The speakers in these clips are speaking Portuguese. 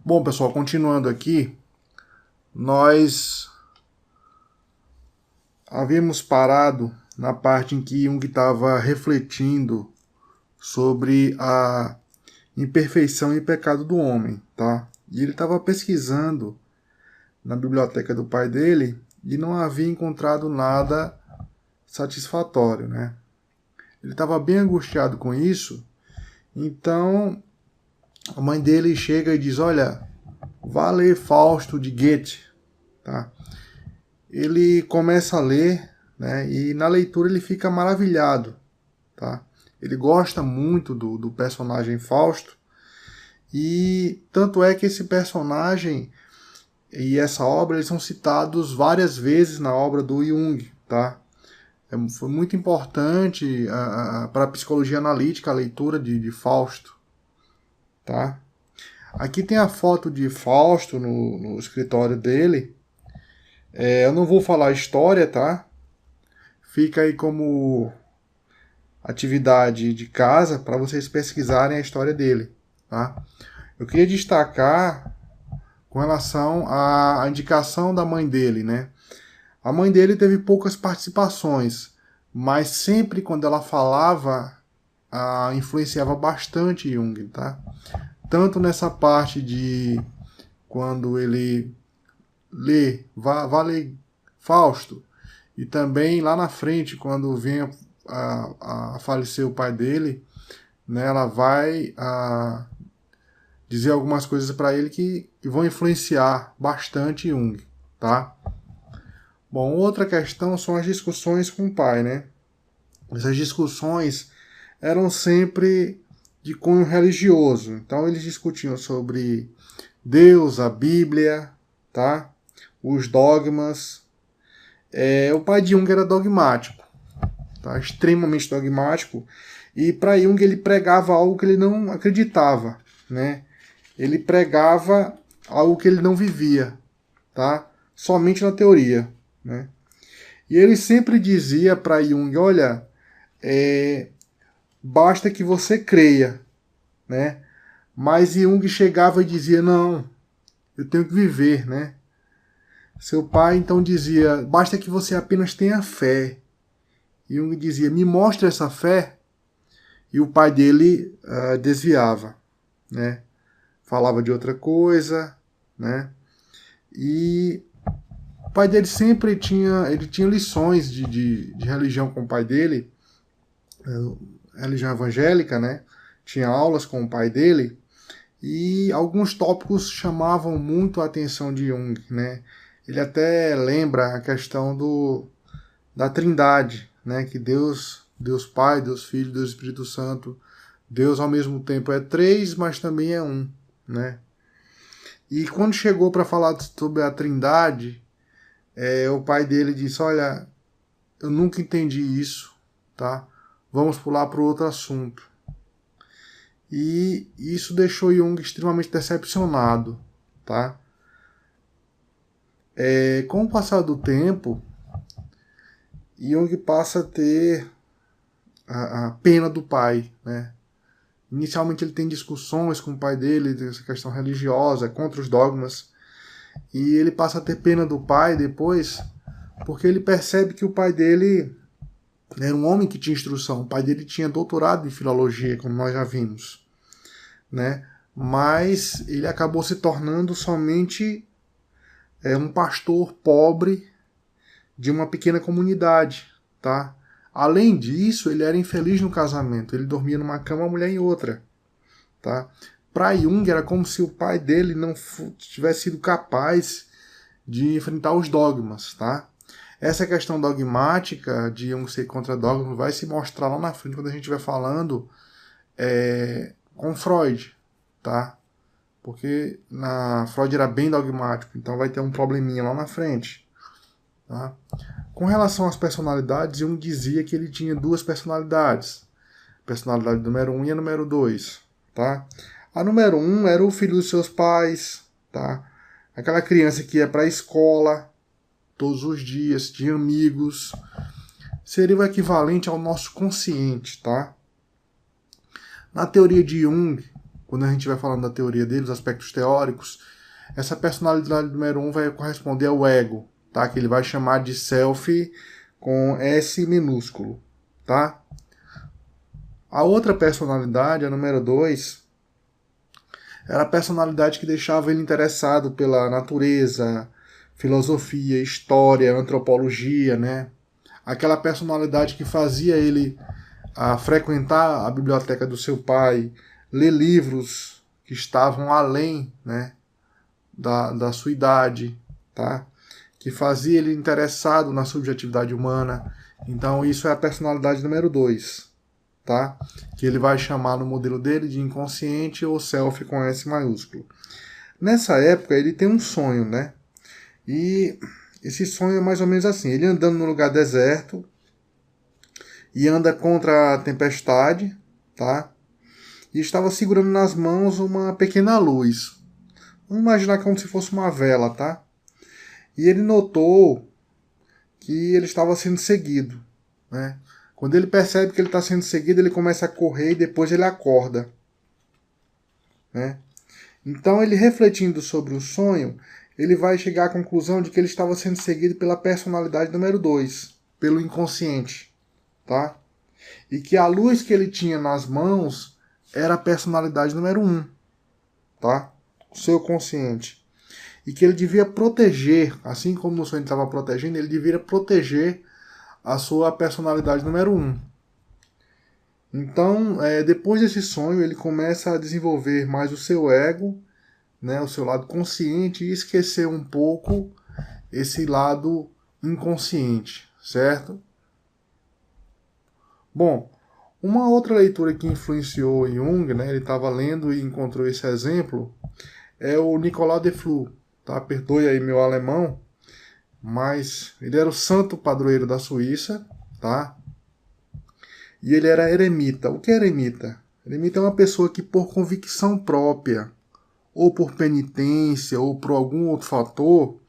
Bom, pessoal, continuando aqui, nós havíamos parado na parte em que Jung estava refletindo sobre a imperfeição e pecado do homem, tá? E ele estava pesquisando na biblioteca do pai dele e não havia encontrado nada satisfatório, né? Ele estava bem angustiado com isso, então a mãe dele chega e diz: olha, vá ler Fausto de Goethe, tá? Ele começa a ler, né? E na leitura ele fica maravilhado, tá? Ele gosta muito do personagem Fausto, e tanto é que esse personagem e essa obra eles são citados várias vezes na obra do Jung, tá? Foi muito importante para a psicologia analítica a leitura de Fausto, tá? Aqui tem a foto de Fausto no escritório dele. Eu não vou falar a história, tá? Fica aí como atividade de casa para vocês pesquisarem a história dele, tá? Eu queria destacar com relação à indicação da mãe dele, né? A mãe dele teve poucas participações, mas sempre quando ela falava, influenciava bastante Jung, tá? Tanto nessa parte de quando ele vá ler Fausto, e também lá na frente, quando vem a falecer o pai dele, né, ela vai dizer algumas coisas para ele que vão influenciar bastante Jung, tá? Bom, outra questão são as discussões com o pai, né? Essas discussões eram sempre de cunho religioso. Então eles discutiam sobre Deus, a Bíblia, tá? Os dogmas. O pai de Jung era dogmático, tá? Extremamente dogmático. E para Jung ele pregava algo que ele não acreditava, né? Ele pregava algo que ele não vivia, tá? Somente na teoria, né? E ele sempre dizia para Jung: olha, basta que você creia, né? Mas Jung chegava e dizia: não, eu tenho que viver, né? Seu pai então dizia: basta que você apenas tenha fé. Jung dizia: me mostre essa fé. E o pai dele desviava, né? Falava de outra coisa, né? E o pai dele sempre tinha lições de religião com o pai dele, religião evangélica, né? Tinha aulas com o pai dele, e alguns tópicos chamavam muito a atenção de Jung, né? Ele até lembra a questão da Trindade, né? Que Deus Pai, Deus Filho, Deus Espírito Santo, Deus ao mesmo tempo é três, mas também é um, né? E quando chegou para falar sobre a Trindade, o pai dele disse: olha, eu nunca entendi isso, tá? Vamos pular para outro assunto. E isso deixou Jung extremamente decepcionado, tá? Com o passar do tempo, Jung passa a ter a pena do pai, né? Inicialmente ele tem discussões com o pai dele, essa questão religiosa, contra os dogmas, e ele passa a ter pena do pai depois, porque ele percebe que o pai dele era um homem que tinha instrução, o pai dele tinha doutorado em filologia, como nós já vimos, né? Mas ele acabou se tornando somente um pastor pobre de uma pequena comunidade, tá? Além disso, ele era infeliz no casamento. Ele dormia numa cama, a mulher em outra, tá? Para Jung era como se o pai dele não tivesse sido capaz de enfrentar os dogmas, tá? Essa questão dogmática de Jung ser contra dogmas vai se mostrar lá na frente quando a gente estiver falando com Freud, tá? Porque Freud era bem dogmático, então vai ter um probleminha lá na frente, tá? Com relação às personalidades, Jung dizia que ele tinha duas personalidades. Personalidade número 1 e a número 2. Tá? A número 1 era o filho dos seus pais. Tá? Aquela criança que ia para a escola todos os dias, tinha amigos. Seria o equivalente ao nosso consciente. Tá? Na teoria de Jung, quando a gente vai falando da teoria dele, os aspectos teóricos, essa personalidade número 1 vai corresponder ao ego, tá? Que ele vai chamar de self com S minúsculo, tá? A outra personalidade, a número 2, era a personalidade que deixava ele interessado pela natureza, filosofia, história, antropologia, né? Aquela personalidade que fazia ele frequentar a biblioteca do seu pai, ler livros que estavam além, né, da sua idade, tá? Que fazia ele interessado na subjetividade humana. Então isso é a personalidade número 2, tá? Que ele vai chamar no modelo dele de inconsciente ou self com S maiúsculo. Nessa época ele tem um sonho, né? E esse sonho é mais ou menos assim, ele andando num lugar deserto e anda contra a tempestade, tá? E estava segurando nas mãos uma pequena luz. Vamos imaginar como se fosse uma vela, tá? E ele notou que ele estava sendo seguido, né? Quando ele percebe que ele está sendo seguido, ele começa a correr e depois ele acorda, né? Então, ele refletindo sobre o sonho, ele vai chegar à conclusão de que ele estava sendo seguido pela personalidade número 2, pelo inconsciente, tá? E que a luz que ele tinha nas mãos era a personalidade número 1, tá? O seu consciente. E que ele devia proteger, assim como no sonho ele estava protegendo, ele devia proteger a sua personalidade número 1. Então, depois desse sonho, ele começa a desenvolver mais o seu ego, né, o seu lado consciente, e esquecer um pouco esse lado inconsciente, certo? Bom, uma outra leitura que influenciou Jung, né, ele estava lendo e encontrou esse exemplo, é o Nicolas de Flue, tá? Perdoe aí meu alemão, mas ele era o santo padroeiro da Suíça, tá? E ele era eremita. O que é eremita? Eremita é uma pessoa que por convicção própria, ou por penitência, ou por algum outro fator,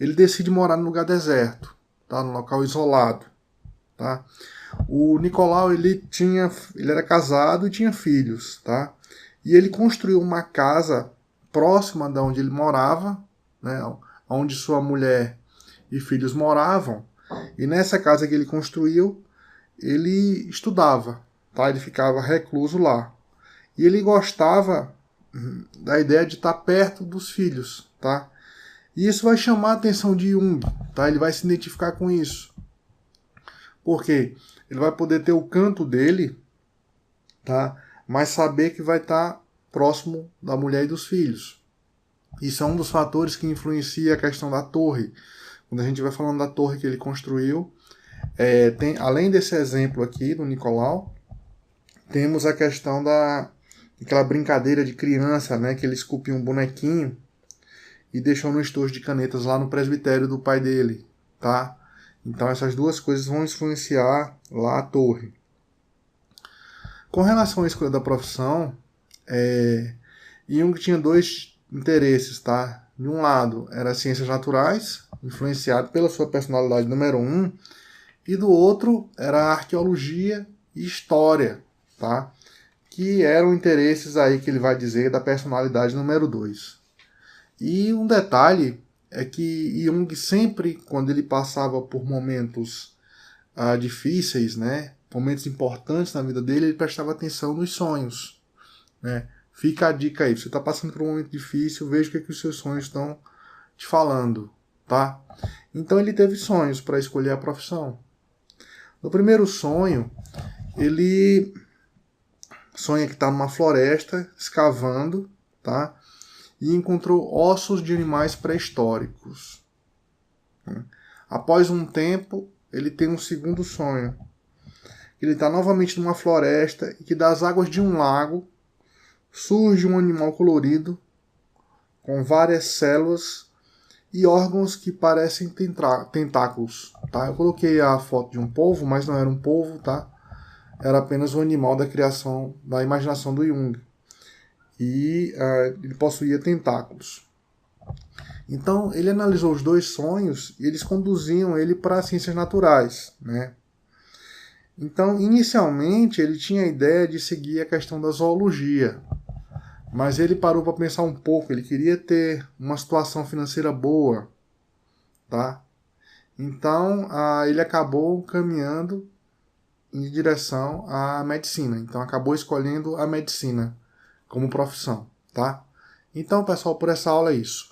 ele decide morar num lugar deserto, tá? Num local isolado, tá? O Nicolau, ele era casado e tinha filhos, tá? E ele construiu uma casa próxima de onde ele morava, né? Onde sua mulher e filhos moravam. E nessa casa que ele construiu, ele estudava, tá? Ele ficava recluso lá. E ele gostava da ideia de estar perto dos filhos, tá? E isso vai chamar a atenção de Jung, tá? Ele vai se identificar com isso. Por quê? Ele vai poder ter o canto dele, tá? Mas saber que vai estar próximo da mulher e dos filhos. Isso é um dos fatores que influencia a questão da torre. Quando a gente vai falando da torre que ele construiu, além desse exemplo aqui do Nicolau, temos a questão daquela brincadeira de criança, né, que ele esculpiu um bonequinho e deixou no estojo de canetas lá no presbitério do pai dele, tá? Então essas duas coisas vão influenciar lá a torre. Com relação à escolha da profissão, Jung tinha dois interesses, tá? De um lado era ciências naturais, influenciado pela sua personalidade número 1, e do outro era arqueologia e história, tá? Que eram interesses aí que ele vai dizer da personalidade número 2. E um detalhe é que Jung sempre, quando ele passava por momentos difíceis, né, momentos importantes na vida dele, ele prestava atenção nos sonhos, né? Fica a dica aí, você está passando por um momento difícil, veja o que os seus sonhos estão te falando, tá? Então ele teve sonhos para escolher a profissão. No primeiro sonho, ele sonha que está numa floresta, escavando, tá? E encontrou ossos de animais pré-históricos. Após um tempo, ele tem um segundo sonho. Ele está novamente numa floresta e que das águas de um lago surge um animal colorido com várias células e órgãos que parecem tentáculos. Tá? Eu coloquei a foto de um polvo, mas não era um polvo, tá? Era apenas um animal da criação, da imaginação do Jung. E ele possuía tentáculos. Então, ele analisou os dois sonhos e eles conduziam ele para as ciências naturais, né? Então, inicialmente, ele tinha a ideia de seguir a questão da zoologia. Mas ele parou para pensar um pouco, ele queria ter uma situação financeira boa, tá? Então, ele acabou caminhando em direção à medicina. Então, acabou escolhendo a medicina como profissão, tá? Então, pessoal, por essa aula é isso.